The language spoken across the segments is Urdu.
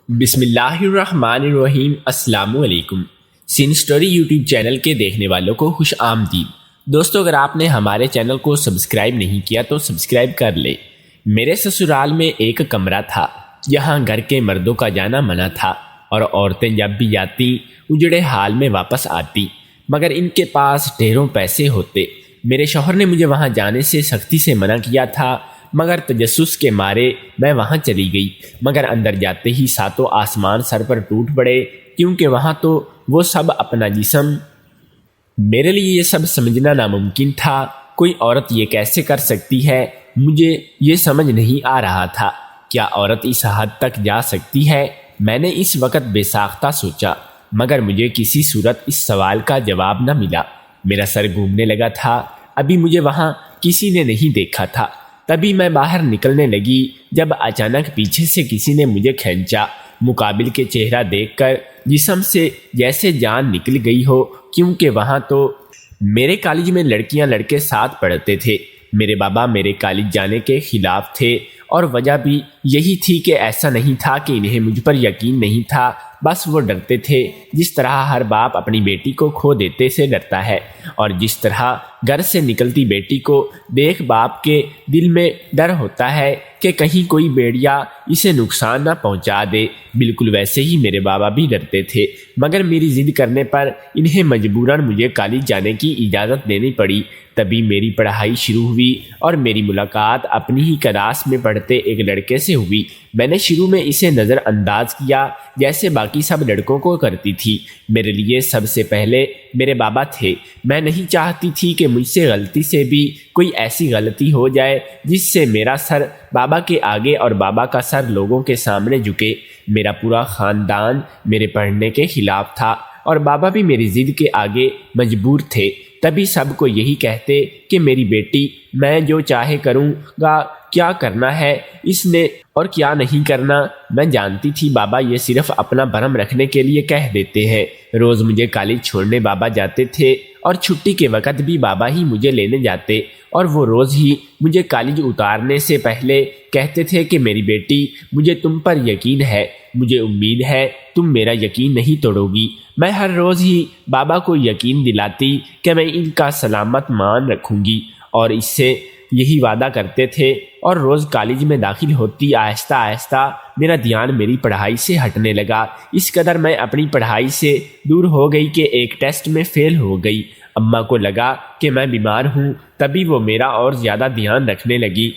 بسم اللہ الرحمن الرحیم۔ السلام علیکم۔ سین سٹوری یوٹیوب چینل کے دیکھنے والوں کو خوش آمدید۔ دوستو، اگر آپ نے ہمارے چینل کو سبسکرائب نہیں کیا تو سبسکرائب کر لیں۔ میرے سسرال میں ایک کمرہ تھا، یہاں گھر کے مردوں کا جانا منع تھا اور عورتیں جب بھی جاتی اجڑے حال میں واپس آتی، مگر ان کے پاس ڈھیروں پیسے ہوتے۔ میرے شوہر نے مجھے وہاں جانے سے سختی سے منع کیا تھا، مگر تجسس کے مارے میں وہاں چلی گئی، مگر اندر جاتے ہی ساتوں آسمان سر پر ٹوٹ پڑے، کیونکہ وہاں تو وہ سب اپنا جسم۔ میرے لیے یہ سب سمجھنا ناممکن تھا۔ کوئی عورت یہ کیسے کر سکتی ہے؟ مجھے یہ سمجھ نہیں آ رہا تھا، کیا عورت اس حد تک جا سکتی ہے؟ میں نے اس وقت بے ساختہ سوچا، مگر مجھے کسی صورت اس سوال کا جواب نہ ملا۔ میرا سر گھومنے لگا تھا، ابھی مجھے وہاں کسی نے نہیں دیکھا تھا۔ تبھی میں باہر نکلنے لگی جب اچانک پیچھے سے کسی نے مجھے کھینچا۔ مقابل کے چہرہ دیکھ کر جسم سے جیسے جان نکل گئی ہو، کیونکہ وہاں تو میرے کالج میں لڑکیاں لڑکے ساتھ پڑھتے تھے۔ میرے بابا میرے کالج جانے کے خلاف تھے، اور وجہ بھی یہی تھی کہ ایسا نہیں تھا کہ انہیں مجھ پر یقین نہیں تھا، بس وہ ڈرتے تھے، جس طرح ہر باپ اپنی بیٹی کو کھو دیتے سے ڈرتا ہے، اور جس طرح گھر سے نکلتی بیٹی کو دیکھ باپ کے دل میں ڈر ہوتا ہے کہ کہیں کوئی بیڑیا اسے نقصان نہ پہنچا دے، بالکل ویسے ہی میرے بابا بھی ڈرتے تھے۔ مگر میری ضد کرنے پر انہیں مجبوراً مجھے کالج جانے کی اجازت دینی پڑی۔ تبھی میری پڑھائی شروع ہوئی اور میری ملاقات اپنی ہی کلاس میں پڑھتے ایک لڑکے سے ہوئی۔ میں نے شروع میں اسے نظر انداز کیا جیسے باقی سب لڑکوں کو کرتی تھی۔ میرے لیے سب سے پہلے میرے بابا تھے۔ میں نہیں چاہتی تھی کہ مجھ سے غلطی سے بھی کوئی ایسی غلطی ہو جائے جس سے میرا سر بابا کے آگے اور بابا کا سر لوگوں کے سامنے جھکے۔ میرا پورا خاندان میرے پڑھنے کے خلاف تھا، اور بابا بھی میری ضد کے آگے مجبور تھے۔ تبھی سب کو یہی کہتے کہ میری بیٹی، میں جو چاہے کروں گا، کیا کرنا ہے اس نے اور کیا نہیں کرنا۔ میں جانتی تھی بابا یہ صرف اپنا بھرم رکھنے کے لیے کہہ دیتے ہیں۔ روز مجھے کالج چھوڑنے بابا جاتے تھے، اور چھٹی کے وقت بھی بابا ہی مجھے لینے جاتے، اور وہ روز ہی مجھے کالج اتارنے سے پہلے کہتے تھے کہ میری بیٹی، مجھے تم پر یقین ہے، مجھے امید ہے تم میرا یقین نہیں توڑو گی۔ میں ہر روز ہی بابا کو یقین دلاتی کہ میں ان کا سلامت مان رکھوں گی، اور اس سے یہی وعدہ کرتے تھے، اور روز کالج میں داخل ہوتی آہستہ آہستہ میرا دھیان میری پڑھائی سے ہٹنے لگا۔ اس قدر میں اپنی پڑھائی سے دور ہو گئی کہ ایک ٹیسٹ میں فیل ہو گئی۔ اماں کو لگا کہ میں بیمار ہوں، تبھی وہ میرا اور زیادہ دھیان رکھنے لگی،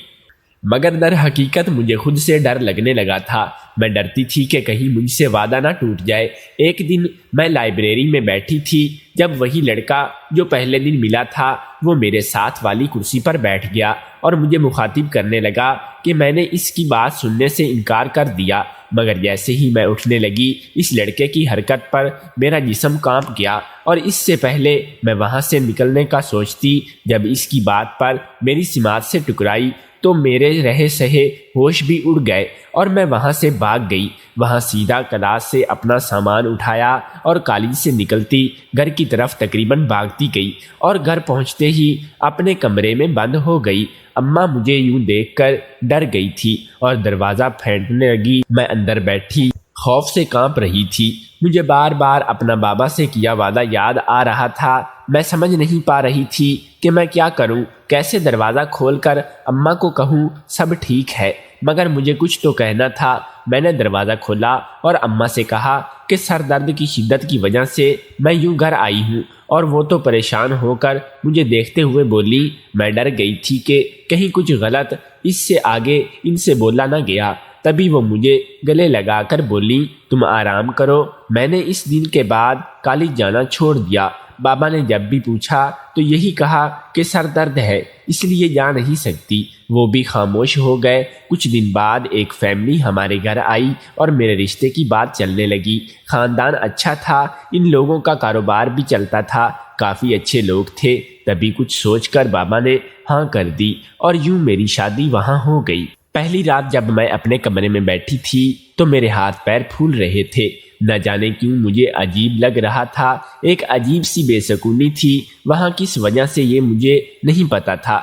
مگر در حقیقت مجھے خود سے ڈر لگنے لگا تھا۔ میں ڈرتی تھی کہ کہیں مجھ سے وعدہ نہ ٹوٹ جائے۔ ایک دن میں لائبریری میں بیٹھی تھی، جب وہی لڑکا جو پہلے دن ملا تھا وہ میرے ساتھ والی کرسی پر بیٹھ گیا اور مجھے مخاطب کرنے لگا کہ میں نے اس کی بات سننے سے انکار کر دیا، مگر جیسے ہی میں اٹھنے لگی اس لڑکے کی حرکت پر میرا جسم کانپ گیا، اور اس سے پہلے میں وہاں سے نکلنے کا سوچتی، جب اس کی بات پر میری سماعت سے ٹکرائی تو میرے رہے سہے ہوش بھی اڑ گئے، اور میں وہاں سے بھاگ گئی۔ وہاں سیدھا کلاس سے اپنا سامان اٹھایا اور کالج سے نکلتی گھر کی طرف تقریباً بھاگتی گئی، اور گھر پہنچتے ہی اپنے کمرے میں بند ہو گئی۔ اماں مجھے یوں دیکھ کر ڈر گئی تھی اور دروازہ پھینٹنے لگی۔ میں اندر بیٹھی خوف سے کانپ رہی تھی۔ مجھے بار بار اپنا بابا سے کیا وعدہ یاد آ رہا تھا۔ میں سمجھ نہیں پا رہی تھی کہ میں کیا کروں، کیسے دروازہ کھول کر اماں کو کہوں سب ٹھیک ہے، مگر مجھے کچھ تو کہنا تھا۔ میں نے دروازہ کھولا اور اماں سے کہا کہ سر درد کی شدت کی وجہ سے میں یوں گھر آئی ہوں، اور وہ تو پریشان ہو کر مجھے دیکھتے ہوئے بولی۔ میں ڈر گئی تھی کہ کہیں کچھ غلط اس سے آگے ان سے بولا نہ گیا۔ تبھی وہ مجھے گلے لگا کر بولی، تم آرام کرو، میں نے اس دن کے بعد کالج جانا چھوڑ دیا۔ بابا نے جب بھی پوچھا تو یہی کہا کہ سر درد ہے، اس لیے جا نہیں سکتی۔ وہ بھی خاموش ہو گئے۔ کچھ دن بعد ایک فیملی ہمارے گھر آئی اور میرے رشتے کی بات چلنے لگی۔ خاندان اچھا تھا، ان لوگوں کا کاروبار بھی چلتا تھا، کافی اچھے لوگ تھے۔ تبھی کچھ سوچ کر بابا نے ہاں کر دی، اور یوں میری شادی وہاں ہو گئی۔ پہلی رات جب میں اپنے کمرے میں بیٹھی تھی تو میرے ہاتھ پیر پھول رہے تھے۔ نہ جانے کیوں مجھے عجیب لگ رہا تھا، ایک عجیب سی بے سکونی تھی۔ وہاں کس وجہ سے یہ مجھے نہیں پتا تھا۔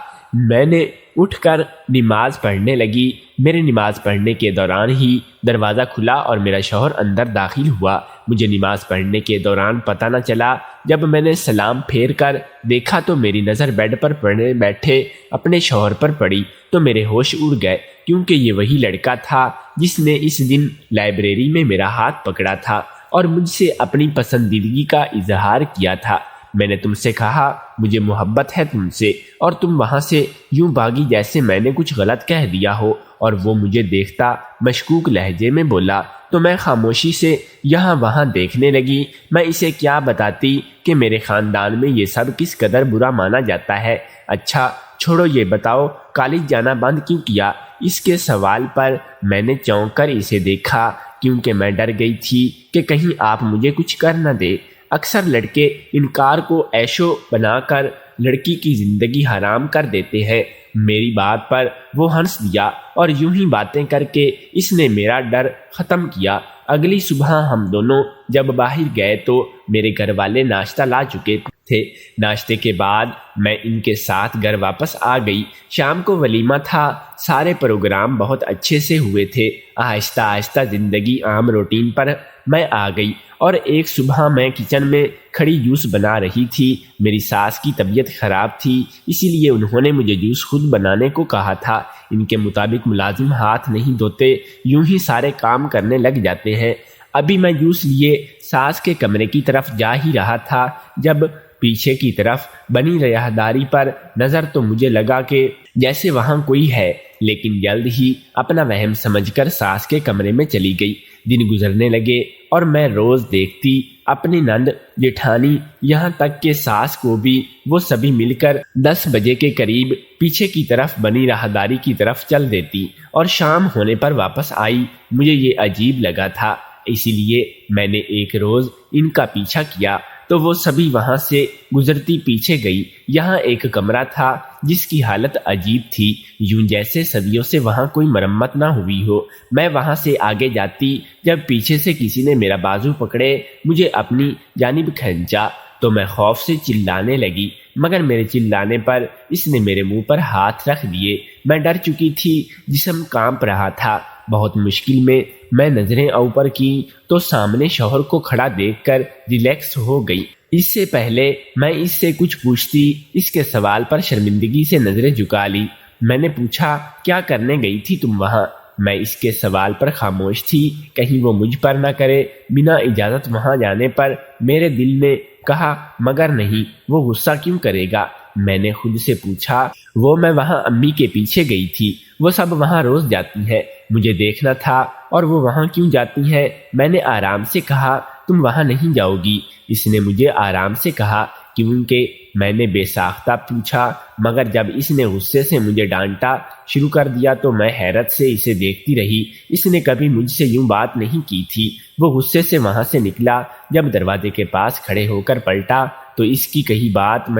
میں نے اٹھ کر نماز پڑھنے لگی۔ میرے نماز پڑھنے کے دوران ہی دروازہ کھلا اور میرا شوہر اندر داخل ہوا۔ مجھے نماز پڑھنے کے دوران پتہ نہ چلا۔ جب میں نے سلام پھیر کر دیکھا تو میری نظر بیڈ پر پڑے بیٹھے اپنے شوہر پر پڑی تو میرے ہوش اڑ گئے، کیونکہ یہ وہی لڑکا تھا جس نے اس دن لائبریری میں میرا ہاتھ پکڑا تھا اور مجھ سے اپنی پسندیدگی کا اظہار کیا تھا۔ میں نے تم سے کہا مجھے محبت ہے تم سے، اور تم وہاں سے یوں بھاگی جیسے میں نے کچھ غلط کہہ دیا ہو۔ اور وہ مجھے دیکھتا مشکوک لہجے میں بولا تو میں خاموشی سے یہاں وہاں دیکھنے لگی۔ میں اسے کیا بتاتی کہ میرے خاندان میں یہ سب کس قدر برا مانا جاتا ہے۔ اچھا چھوڑو، یہ بتاؤ کالج جانا بند کیوں کیا؟ اس کے سوال پر میں نے چونک کر اسے دیکھا، کیونکہ میں ڈر گئی تھی کہ کہیں آپ مجھے کچھ کر نہ دے۔ اکثر لڑکے انکار کو عیشو بنا کر لڑکی کی زندگی حرام کر دیتے ہیں۔ میری بات پر وہ ہنس دیا اور یوں ہی باتیں کر کے اس نے میرا ڈر ختم کیا۔ اگلی صبح ہم دونوں جب باہر گئے تو میرے گھر والے ناشتہ لا چکے تھے۔ ناشتے کے بعد میں ان کے ساتھ گھر واپس آ گئی۔ شام کو ولیمہ تھا، سارے پروگرام بہت اچھے سے ہوئے تھے۔ آہستہ آہستہ زندگی عام روٹین پر میں آ گئی، اور ایک صبح میں کچن میں کھڑی جوس بنا رہی تھی۔ میری ساس کی طبیعت خراب تھی، اسی لیے انہوں نے مجھے جوس خود بنانے کو کہا تھا۔ ان کے مطابق ملازم ہاتھ نہیں دھوتے، یوں ہی سارے کام کرنے لگ جاتے ہیں۔ ابھی میں جوس لیے ساس کے کمرے کی طرف جا ہی رہا تھا جب پیچھے کی طرف بنی راہداری پر نظر تو مجھے لگا کہ جیسے وہاں کوئی ہے، لیکن جلد ہی اپنا وہم سمجھ کر ساس کے کمرے میں چلی گئی۔ دن گزرنے لگے اور میں روز دیکھتی اپنی نند جیٹھانی، یہاں تک کہ ساس کو بھی وہ سبھی مل کر 10 بجے کے قریب پیچھے کی طرف بنی راہداری کی طرف چل دیتی اور شام ہونے پر واپس آئی۔ مجھے یہ عجیب لگا تھا، اسی لیے میں نے ایک روز ان کا پیچھا کیا تو وہ سبھی وہاں سے گزرتی پیچھے گئی۔ یہاں ایک کمرہ تھا جس کی حالت عجیب تھی، یوں جیسے صدیوں سے وہاں کوئی مرمت نہ ہوئی ہو۔ میں وہاں سے آگے جاتی جب پیچھے سے کسی نے میرا بازو پکڑے مجھے اپنی جانب کھینچا تو میں خوف سے چلانے لگی، مگر میرے چلانے پر اس نے میرے منہ پر ہاتھ رکھ دیے۔ میں ڈر چکی تھی، جسم کانپ رہا تھا۔ بہت مشکل میں نظریں اوپر کی تو سامنے شوہر کو کھڑا دیکھ کر ریلیکس ہو گئی۔ اس سے پہلے میں اس سے کچھ پوچھتی، اس کے سوال پر شرمندگی سے نظریں جھکا لی۔ میں نے پوچھا کیا کرنے گئی تھی تم وہاں؟ میں اس کے سوال پر خاموش تھی، کہیں وہ مجھ پر نہ کرے۔ بنا اجازت وہاں جانے پر میرے دل نے کہا مگر نہیں، وہ غصہ کیوں کرے گا؟ میں نے خود سے پوچھا، وہ میں وہاں امی کے پیچھے گئی تھی، وہ سب وہاں روز جاتی ہیں، مجھے دیکھنا تھا، اور وہ وہاں کیوں جاتی ہیں؟ میں نے آرام سے کہا تم وہاں نہیں جاؤ گی۔ اس نے مجھے آرام سے کہا کیونکہ میں نے بے ساختہ پوچھا، مگر جب اس نے غصے سے مجھے ڈانٹا شروع کر دیا تو میں حیرت سے اسے دیکھتی رہی۔ اس نے کبھی مجھ سے یوں بات نہیں کی تھی۔ وہ غصے سے وہاں سے نکلا، جب دروازے کے پاس کھڑے ہو کر پلٹا تو اس کی کہی بات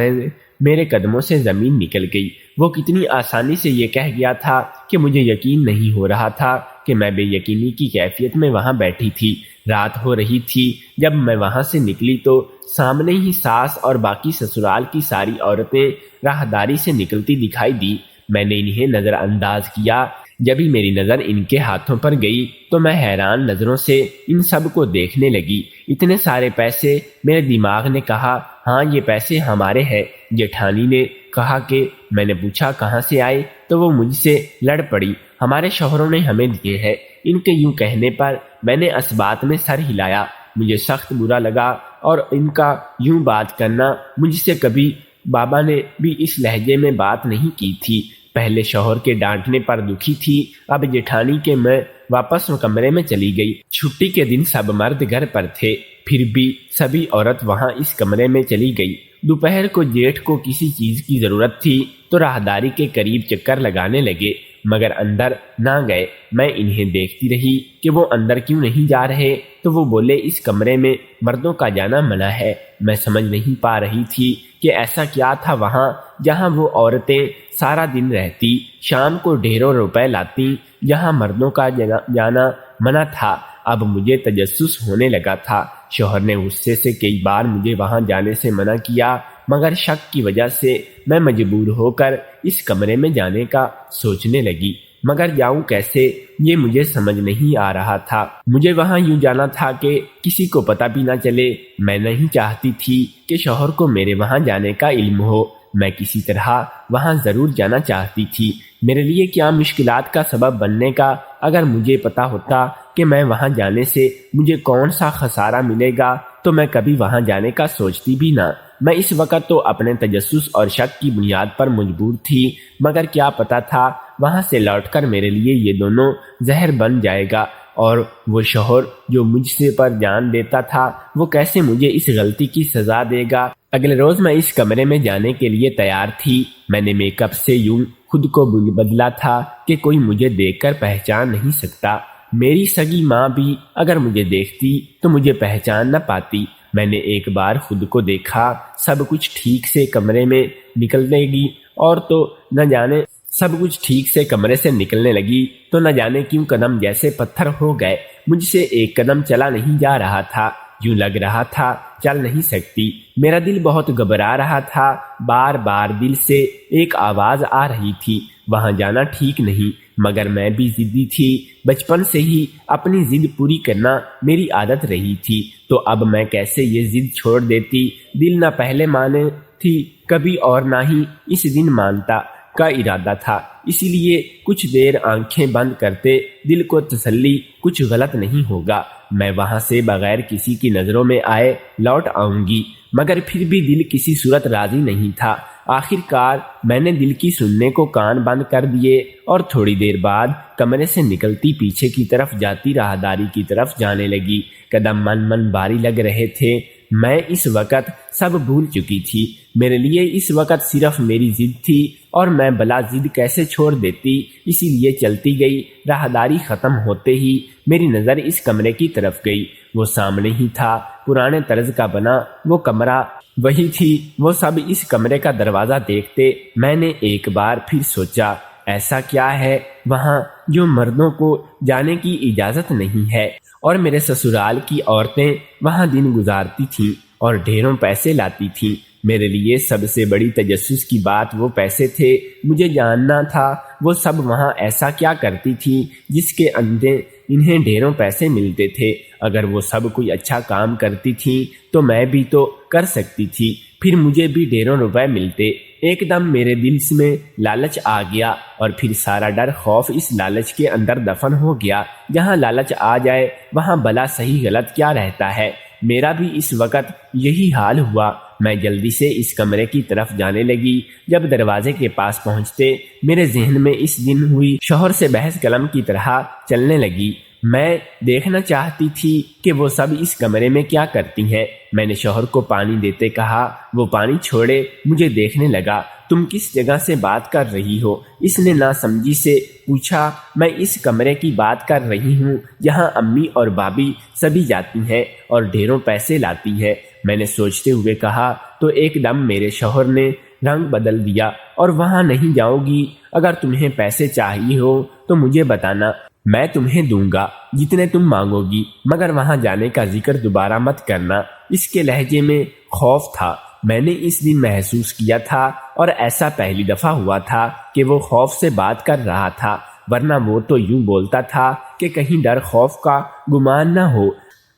میرے قدموں سے زمین نکل گئی۔ وہ کتنی آسانی سے یہ کہہ گیا تھا کہ مجھے یقین نہیں ہو رہا تھا کہ میں بے یقینی کی کیفیت میں وہاں بیٹھی تھی۔ رات ہو رہی تھی جب میں وہاں سے نکلی تو سامنے ہی ساس اور باقی سسرال کی ساری عورتیں راہداری سے نکلتی دکھائی دی۔ میں نے انہیں نظر انداز کیا۔ جب ہی میری نظر ان کے ہاتھوں پر گئی تو میں حیران نظروں سے ان سب کو دیکھنے لگی۔ اتنے سارے پیسے! میرے دماغ نے کہا ہاں یہ پیسے ہمارے ہیں۔ جیٹھانی نے کہا کہ میں نے پوچھا کہاں سے آئے تو وہ مجھ سے لڑ پڑی، ہمارے شوہروں نے ہمیں دیے ہیں۔ ان کے یوں کہنے پر میں نے اسبات میں سر ہلایا۔ مجھے سخت برا لگا اور ان کا یوں بات کرنا، مجھ سے کبھی بابا نے بھی اس لہجے میں بات نہیں کی تھی۔ پہلے شوہر کے ڈانٹنے پر دکھی تھی، اب جیٹھانی کے میں واپس کمرے میں چلی گئی۔ چھٹی کے دن سب مرد گھر پر تھے، پھر بھی سبھی عورت وہاں اس کمرے میں چلی گئی۔ دوپہر کو جیٹھ کو کسی چیز کی ضرورت تھی تو راہداری کے قریب چکر لگانے لگے، مگر اندر نہ گئے۔ میں انہیں دیکھتی رہی کہ وہ اندر کیوں نہیں جا رہے تو وہ بولے اس کمرے میں مردوں کا جانا منع ہے۔ میں سمجھ نہیں پا رہی تھی کہ ایسا کیا تھا وہاں جہاں وہ عورتیں سارا دن رہتی، شام کو ڈھیروں روپے لاتی، جہاں مردوں کا جانا منع تھا۔ اب مجھے تجسس ہونے لگا تھا۔ شوہر نے غصے سے کئی بار مجھے وہاں جانے سے منع کیا، مگر شک کی وجہ سے میں مجبور ہو کر اس کمرے میں جانے کا سوچنے لگی، مگر جاؤں کیسے یہ مجھے سمجھ نہیں آ رہا تھا۔ مجھے وہاں یوں جانا تھا کہ کسی کو پتہ بھی نہ چلے۔ میں نہیں چاہتی تھی کہ شوہر کو میرے وہاں جانے کا علم ہو۔ میں کسی طرح وہاں ضرور جانا چاہتی تھی۔ میرے لیے کیا مشکلات کا سبب بننے کا، اگر مجھے پتا ہوتا کہ میں وہاں جانے سے مجھے کون سا خسارہ ملے گا تو میں کبھی وہاں جانے کا سوچتی بھی نہ۔ میں اس وقت تو اپنے تجسس اور شک کی بنیاد پر مجبور تھی، مگر کیا پتا تھا وہاں سے لوٹ کر میرے لیے یہ دونوں زہر بن جائے گا، اور وہ شوہر جو مجھ سے پر جان دیتا تھا وہ کیسے مجھے اس غلطی کی سزا دے گا۔ اگلے روز میں اس کمرے میں جانے کے لیے تیار تھی۔ میں نے میک اپ سے یوں خود کو بدلا تھا کہ کوئی مجھے دیکھ کر پہچان نہیں سکتا۔ میری سگی ماں بھی اگر مجھے دیکھتی تو مجھے پہچان نہ پاتی۔ میں نے ایک بار خود کو دیکھا، سب کچھ ٹھیک سے کمرے میں نکلنے لگی اور تو نہ جانے سب کچھ ٹھیک سے کمرے سے نکلنے لگی تو نہ جانے کیوں قدم جیسے پتھر ہو گئے۔ مجھ سے ایک قدم چلا نہیں جا رہا تھا، یوں لگ رہا تھا چل نہیں سکتی۔ میرا دل بہت گھبرا رہا تھا، بار بار دل سے ایک آواز آ رہی تھی، وہاں جانا ٹھیک نہیں، مگر میں بھی ضدی تھی۔ بچپن سے ہی اپنی ضد پوری کرنا میری عادت رہی تھی، تو اب میں کیسے یہ ضد چھوڑ دیتی۔ دل نہ پہلے مانے تھی کبھی اور نہ ہی اس دن مانتا کا ارادہ تھا، اسی لیے کچھ دیر آنکھیں بند کرتے دل کو تسلی کچھ غلط نہیں ہوگا، میں وہاں سے بغیر کسی کی نظروں میں آئے لوٹ آؤں گی، مگر پھر بھی دل کسی صورت راضی نہیں تھا۔ آخر کار میں نے دل کی سننے کو کان بند کر دیے اور تھوڑی دیر بعد کمرے سے نکلتی پیچھے کی طرف جاتی راہداری کی طرف جانے لگی۔ قدم من بھاری لگ رہے تھے۔ میں اس وقت سب بھول چکی تھی۔ میرے لیے اس وقت صرف میری ضد تھی اور میں بلا ضد کیسے چھوڑ دیتی، اسی لیے چلتی گئی۔ راہداری ختم ہوتے ہی میری نظر اس کمرے کی طرف گئی۔ وہ سامنے ہی تھا، پرانے طرز کا بنا وہ کمرہ وہی تھی۔ وہ سب اس کمرے کا دروازہ دیکھتے۔ میں نے ایک بار پھر سوچا، ایسا کیا ہے وہاں جو مردوں کو جانے کی اجازت نہیں ہے، اور میرے سسرال کی عورتیں وہاں دن گزارتی تھیں اور ڈھیروں پیسے لاتی تھیں۔ میرے لیے سب سے بڑی تجسس کی بات وہ پیسے تھے۔ مجھے جاننا تھا وہ سب وہاں ایسا کیا کرتی تھیں جس کے اندر انہیں ڈھیروں پیسے ملتے تھے۔ اگر وہ سب کوئی اچھا کام کرتی تھیں تو میں بھی تو کر سکتی تھی، پھر مجھے بھی ڈھیروں روپے ملتے۔ ایک دم میرے دل میں لالچ آ گیا اور پھر سارا ڈر خوف اس لالچ کے اندر دفن ہو گیا۔ جہاں لالچ آ جائے وہاں بلا صحیح غلط کیا رہتا ہے۔ میرا بھی اس وقت یہی حال ہوا۔ میں جلدی سے اس کمرے کی طرف جانے لگی۔ جب دروازے کے پاس پہنچتے میرے ذہن میں اس دن ہوئی شوہر سے بحث قلم کی طرح چلنے لگی۔ میں دیکھنا چاہتی تھی کہ وہ سب اس کمرے میں کیا کرتی ہیں۔ میں نے شوہر کو پانی دیتے کہا، وہ پانی چھوڑے مجھے دیکھنے لگا۔ تم کس جگہ سے بات کر رہی ہو؟ اس نے ناسمجھی سے پوچھا۔ میں اس کمرے کی بات کر رہی ہوں جہاں امی اور بابی سبھی جاتی ہیں اور ڈھیروں پیسے لاتی ہیں، میں نے سوچتے ہوئے کہا۔ تو ایک دم میرے شوہر نے رنگ بدل دیا۔ اور وہاں نہیں جاؤ گی؟ اگر تمہیں پیسے چاہیے ہو تو مجھے بتانا، میں تمہیں دوں گا جتنے تم مانگو گی، مگر وہاں جانے کا ذکر دوبارہ مت کرنا۔ اس کے لہجے میں خوف تھا۔ میں نے اس دن محسوس کیا تھا اور ایسا پہلی دفعہ ہوا تھا کہ وہ خوف سے بات کر رہا تھا، ورنہ وہ تو یوں بولتا تھا کہ کہیں ڈر خوف کا گمان نہ ہو۔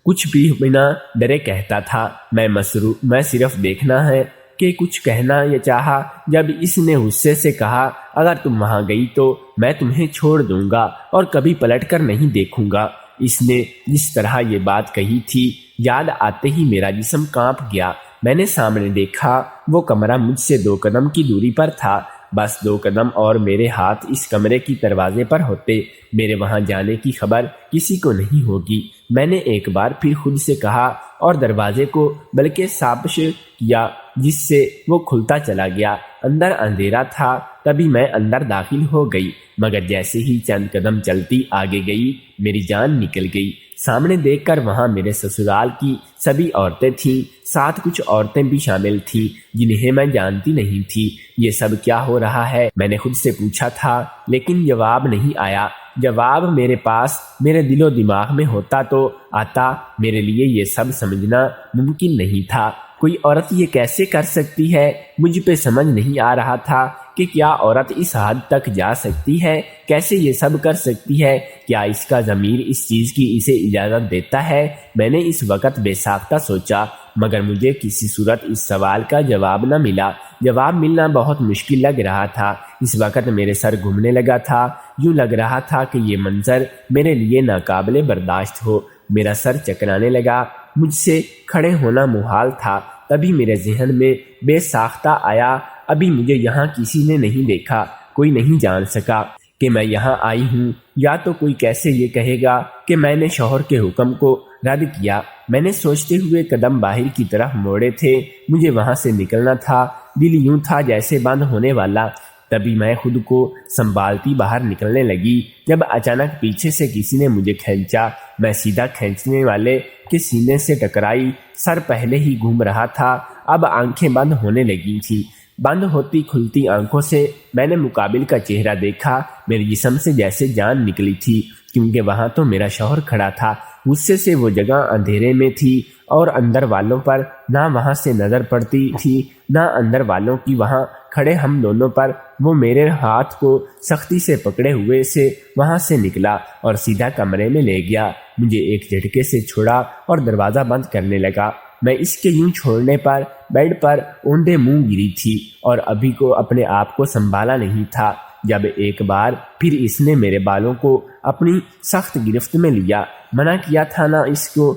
کچھ بھی بنا ڈرے کہتا تھا۔ میں صرف دیکھنا ہے کہ کچھ کہنا یہ چاہا جب اس نے غصے سے کہا، اگر تم وہاں گئی تو میں تمہیں چھوڑ دوں گا اور کبھی پلٹ کر نہیں دیکھوں گا۔ اس نے جس طرح یہ بات کہی تھی، یاد آتے ہی میرا جسم کانپ گیا۔ میں نے سامنے دیکھا، وہ کمرہ مجھ سے 2 قدم کی دوری پر تھا۔ بس 2 قدم اور میرے ہاتھ اس کمرے کی دروازے پر ہوتے۔ میرے وہاں جانے کی خبر کسی کو نہیں ہوگی، میں نے ایک بار پھر خود سے کہا، اور دروازے کو بلکہ سابش کیا، جس سے وہ کھلتا چلا گیا۔ اندر اندھیرا تھا، تبھی میں اندر داخل ہو گئی، مگر جیسے ہی چند قدم چلتی آگے گئی میری جان نکل گئی۔ سامنے دیکھ کر وہاں میرے سسرال کی سبھی عورتیں تھیں، ساتھ کچھ عورتیں بھی شامل تھیں جنہیں میں جانتی نہیں تھی۔ یہ سب کیا ہو رہا ہے؟ میں نے خود سے پوچھا تھا، لیکن جواب نہیں آیا۔ جواب میرے پاس میرے دل و دماغ میں ہوتا تو آتا۔ میرے لیے یہ سب سمجھنا ممکن نہیں تھا۔ کوئی عورت یہ کیسے کر سکتی ہے؟ مجھ پہ سمجھ نہیں آ رہا تھا کہ کیا عورت اس حد تک جا سکتی ہے، کیسے یہ سب کر سکتی ہے، کیا اس کا ضمیر اس چیز کی اسے اجازت دیتا ہے؟ میں نے اس وقت بے ساختہ سوچا، مگر مجھے کسی صورت اس سوال کا جواب نہ ملا۔ جواب ملنا بہت مشکل لگ رہا تھا۔ اس وقت میرے سر گھومنے لگا تھا، یوں لگ رہا تھا کہ یہ منظر میرے لیے ناقابل برداشت ہو۔ میرا سر چکرانے لگا، مجھ سے کھڑے ہونا محال تھا۔ تبھی میرے ذہن میں بے ساختہ آیا، ابھی مجھے یہاں کسی نے نہیں دیکھا، کوئی نہیں جان سکا کہ میں یہاں آئی ہوں، یا تو کوئی کیسے یہ کہے گا کہ میں نے شوہر کے حکم کو رد کیا۔ میں نے سوچتے ہوئے قدم باہر کی طرف موڑے تھے، مجھے وہاں سے نکلنا تھا۔ دل یوں تھا جیسے بند ہونے والا۔ تبھی میں خود کو سنبھالتی باہر نکلنے لگی جب اچانک پیچھے سے کسی نے مجھے کھینچا۔ میں سیدھا کھینچنے والے کے سینے سے ٹکرائی۔ سر پہلے ہی گھوم رہا تھا، اب آنکھیں بند ہونے لگی تھیں۔ بند ہوتی کھلتی آنکھوں سے میں نے مقابل کا چہرہ دیکھا۔ میرے جسم سے جیسے جان نکلی تھی، کیونکہ وہاں تو میرا شوہر کھڑا تھا۔ غصے سے وہ جگہ اندھیرے میں تھی اور اندر والوں پر نہ وہاں سے نظر پڑتی تھی نہ اندر والوں کی وہاں کھڑے ہم دونوں پر۔ وہ میرے ہاتھ کو سختی سے پکڑے ہوئے سے وہاں سے نکلا اور سیدھا کمرے میں لے گیا۔ مجھے ایک جھٹکے سے چھوڑا اور دروازہ بند کرنے لگا۔ میں اس کے یوں چھوڑنے پر بیڈ پر اونڈے منہ گری تھی اور ابھی کو اپنے آپ کو سنبھالا نہیں تھا جب ایک بار پھر اس نے میرے بالوں کو اپنی سخت گرفت میں لیا۔ منع کیا تھا نہ اس کو،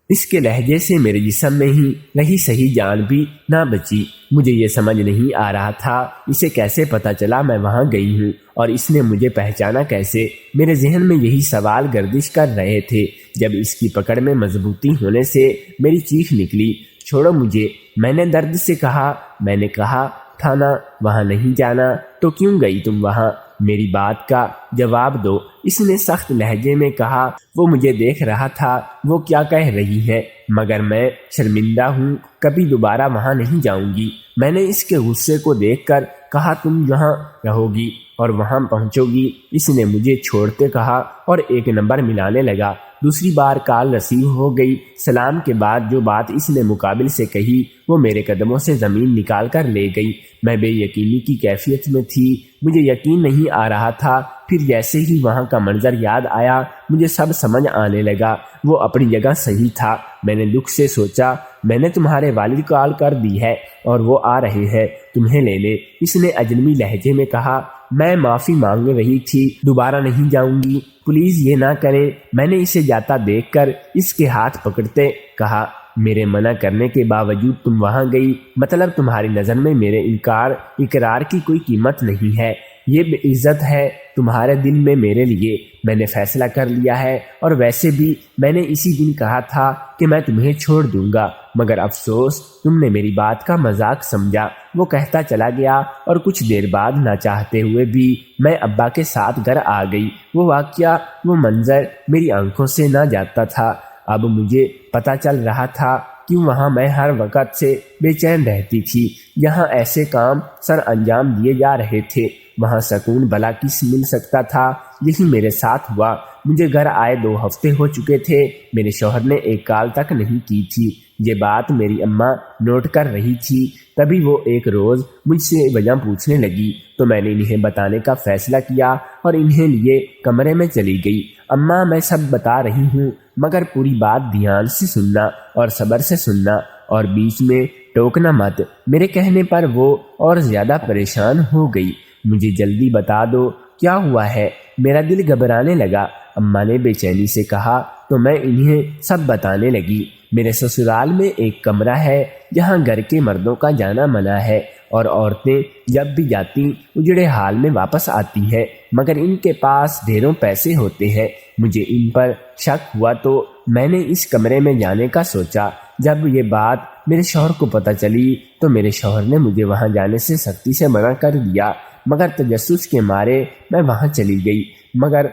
اس کے لہجے سے میرے جسم میں ہی رہی صحیح جان بھی نہ بچی۔ مجھے یہ سمجھ نہیں آ رہا تھا اسے کیسے پتہ چلا میں وہاں گئی ہوں، اور اس نے مجھے پہچانا کیسے؟ میرے ذہن میں یہی سوال گردش کر رہے تھے جب اس کی پکڑ میں مضبوطی ہونے سے میری چیخ نکلی، چھوڑو مجھے! میں نے درد سے کہا۔ میں نے کہا تھا نا وہاں نہیں جانا، تو کیوں گئی تم وہاں؟ میری بات کا جواب دو، اس نے سخت لہجے میں کہا۔ وہ مجھے دیکھ رہا تھا وہ کیا کہہ رہی ہے، مگر میں شرمندہ ہوں، کبھی دوبارہ وہاں نہیں جاؤں گی۔ میں نے اس کے غصے کو دیکھ کر کہا تم یہاں رہو گی اور وہاں پہنچو گی۔ اس نے مجھے چھوڑتے کہا اور ایک نمبر ملانے لگا۔ دوسری بار کال ریسیو ہو گئی۔ سلام کے بعد جو بات اس نے مقابل سے کہی وہ میرے قدموں سے زمین نکال کر لے گئی۔ میں بے یقینی کی کیفیت میں تھی، مجھے یقین نہیں آ رہا تھا۔ پھر جیسے ہی وہاں کا منظر یاد آیا مجھے سب سمجھ آنے لگا۔ وہ اپنی جگہ صحیح تھا۔ میں نے دکھ سے سوچا، میں نے تمہارے والد کال کر دی ہے اور وہ آ رہے ہیں تمہیں لینے۔ اس نے اجنبی لہجے میں کہا۔ میں معافی مانگ رہی تھی، دوبارہ نہیں جاؤں گی، پلیز یہ نہ کریں۔ میں نے اسے جاتا دیکھ کر اس کے ہاتھ پکڑتے کہا، میرے منع کرنے کے باوجود تم وہاں گئی، مطلب تمہاری نظر میں میرے اقرار کی کوئی قیمت نہیں ہے، یہ بے عزت ہے تمہارے دل میں میرے لیے۔ میں نے فیصلہ کر لیا ہے، اور ویسے بھی میں نے اسی دن کہا تھا کہ میں تمہیں چھوڑ دوں گا، مگر افسوس تم نے میری بات کا مذاق سمجھا۔ وہ کہتا چلا گیا اور کچھ دیر بعد نہ چاہتے ہوئے بھی میں ابا کے ساتھ گھر آ گئی۔ وہ واقعہ، وہ منظر میری آنکھوں سے نہ جاتا تھا۔ اب مجھے پتہ چل رہا تھا کیوں وہاں میں ہر وقت سے بے چین رہتی تھی۔ یہاں ایسے کام سر انجام دیے جا رہے تھے، وہاں سکون بلا کس مل سکتا تھا؟ یہی میرے ساتھ ہوا۔ مجھے گھر آئے 2 ہفتے ہو چکے تھے، میرے شوہر نے ایک کال تک نہیں کی تھی۔ یہ بات میری اماں نوٹ کر رہی تھی۔ تبھی وہ ایک روز مجھ سے وجہ پوچھنے لگی تو میں نے انہیں بتانے کا فیصلہ کیا اور انہیں لیے کمرے میں چلی گئی۔ اماں میں سب بتا رہی ہوں، مگر پوری بات دھیان سے سننا اور صبر سے سننا اور بیچ میں ٹوکنا مت۔ میرے کہنے پر وہ اور زیادہ پریشان ہو گئی۔ مجھے جلدی بتا دو کیا ہوا ہے، میرا دل گھبرانے لگا۔ اماں نے بے چینی سے کہا تو میں انہیں سب بتانے لگی۔ میرے سسرال میں ایک کمرہ ہے جہاں گھر کے مردوں کا جانا منع ہے، اور عورتیں جب بھی جاتی اجڑے حال میں واپس آتی ہیں، مگر ان کے پاس ڈھیروں پیسے ہوتے ہیں۔ مجھے ان پر شک ہوا تو میں نے اس کمرے میں جانے کا سوچا۔ جب یہ بات میرے شوہر کو پتہ چلی تو میرے شوہر نے مجھے وہاں جانے سے سختی سے منع کر دیا، مگر تجسس کے مارے میں وہاں چلی گئی۔ مگر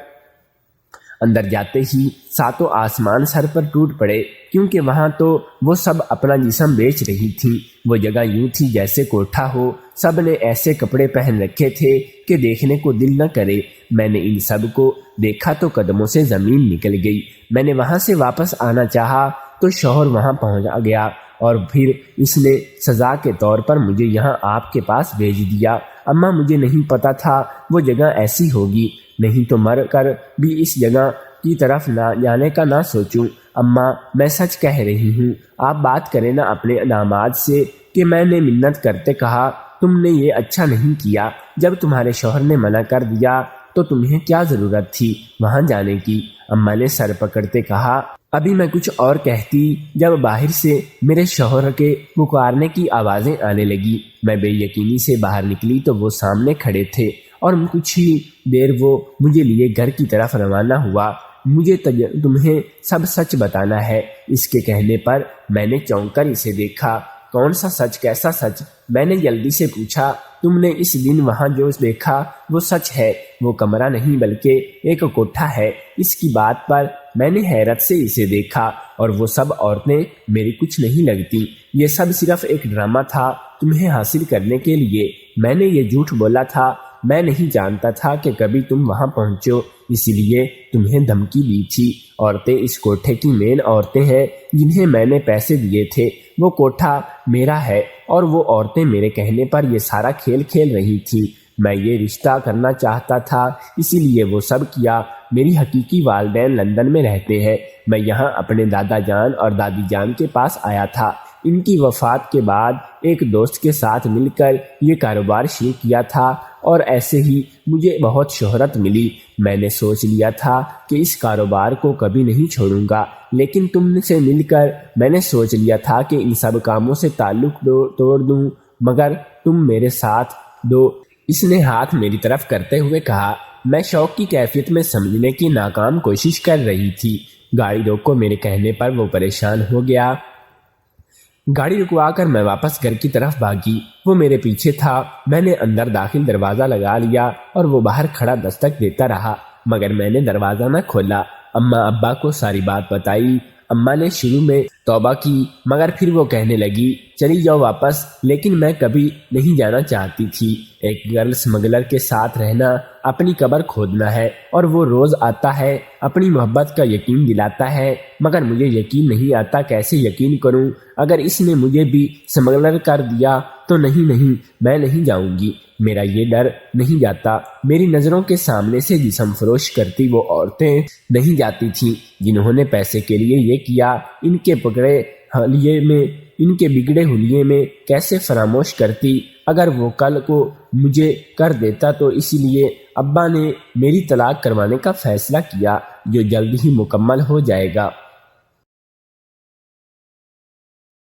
اندر جاتے ہی 7 آسمان سر پر ٹوٹ پڑے، کیونکہ وہاں تو وہ سب اپنا جسم بیچ رہی تھی۔ وہ جگہ یوں تھی جیسے کوٹھا ہو، سب نے ایسے کپڑے پہن رکھے تھے کہ دیکھنے کو دل نہ کرے۔ میں نے ان سب کو دیکھا تو قدموں سے زمین نکل گئی۔ میں نے وہاں سے واپس آنا چاہا تو شوہر وہاں پہنچ گیا اور پھر اس نے سزا کے طور پر مجھے یہاں آپ کے پاس بھیج دیا۔ اماں مجھے نہیں پتا تھا وہ جگہ ایسی ہوگی، نہیں تو مر کر بھی اس جگہ کی طرف نہ جانے کا نہ سوچوں۔ اماں میں سچ کہہ رہی ہوں، آپ بات کریں نا اپنے داماد سے کہ میں نے منت کرتے کہا تم نے یہ اچھا نہیں کیا، جب تمہارے شوہر نے منع کر دیا تو تمہیں کیا ضرورت تھی وہاں جانے کی؟ اماں نے سر پکڑتے کہا ابھی میں کچھ اور کہتی جب باہر سے میرے شوہر کے پکارنے کی آوازیں آنے لگی۔ میں بے یقینی سے باہر نکلی تو وہ سامنے کھڑے تھے اور کچھ ہی دیر وہ مجھے لیے گھر کی طرف روانہ ہوا۔ مجھے تمہیں سب سچ بتانا ہے۔ اس کے کہنے پر میں نے چونک کر اسے دیکھا۔ کون سا سچ؟ کیسا سچ؟ میں نے جلدی سے پوچھا۔ تم نے اس دن وہاں جو دیکھا وہ سچ ہے، وہ کمرہ نہیں بلکہ ایک کوٹھا ہے۔ اس کی بات پر میں نے حیرت سے اسے دیکھا، اور وہ سب عورتیں میری کچھ نہیں لگتی، یہ سب صرف ایک ڈرامہ تھا تمہیں حاصل کرنے کے لیے۔ میں نے یہ جھوٹ بولا تھا، میں نہیں جانتا تھا کہ کبھی تم وہاں پہنچو، اسی لیے تمہیں دھمکی دی تھی۔ عورتیں اس کوٹھے کی مین عورتیں ہیں جنہیں میں نے پیسے دیے تھے، وہ کوٹھا میرا ہے، اور وہ عورتیں میرے کہنے پر یہ سارا کھیل کھیل رہی تھیں۔ میں یہ رشتہ کرنا چاہتا تھا، اسی لیے وہ سب کیا۔ میری حقیقی والدین لندن میں رہتے ہیں، میں یہاں اپنے دادا جان اور دادی جان کے پاس آیا تھا۔ ان کی وفات کے بعد ایک دوست کے ساتھ مل کر یہ کاروبار شروع کیا تھا، اور ایسے ہی مجھے بہت شہرت ملی۔ میں نے سوچ لیا تھا کہ اس کاروبار کو کبھی نہیں چھوڑوں گا، لیکن تم سے مل کر میں نے سوچ لیا تھا کہ ان سب کاموں سے تعلق توڑ دوں، مگر تم میرے ساتھ دو۔ اس نے ہاتھ میری طرف کرتے ہوئے کہا۔ میں شوق کی کیفیت میں سمجھنے کی ناکام کوشش کر رہی تھی۔ گاڑی روکو، میرے کہنے پر وہ پریشان ہو گیا۔ گاڑی رکوا کر میں واپس گھر کی طرف بھاگی، وہ میرے پیچھے تھا۔ میں نے اندر داخل دروازہ لگا لیا اور وہ باہر کھڑا دستک دیتا رہا، مگر میں نے دروازہ نہ کھولا۔ اماں ابا کو ساری بات بتائی۔ اماں نے شروع میں توبہ کی، مگر پھر وہ کہنے لگی چلی جاؤ واپس، لیکن میں کبھی نہیں جانا چاہتی تھی۔ ایک گرل سمگلر کے ساتھ رہنا اپنی قبر کھودنا ہے، اور وہ روز آتا ہے، اپنی محبت کا یقین دلاتا ہے، مگر مجھے یقین نہیں آتا کیسے یقین کروں۔ اگر اس نے مجھے بھی سمگلر کر دیا تو نہیں، میں نہیں جاؤں گی۔ میرا یہ ڈر نہیں جاتا۔ میری نظروں کے سامنے سے جسم فروش کرتی وہ عورتیں نہیں جاتی تھیں جنہوں نے پیسے کے لیے یہ کیا۔ ان کے بگڑے حلیے میں کیسے فراموش کرتی۔ اگر وہ کل کو مجھے کر دیتا تو اسی لیے ابا نے میری طلاق کروانے کا فیصلہ کیا، جو جلد ہی مکمل ہو جائے گا۔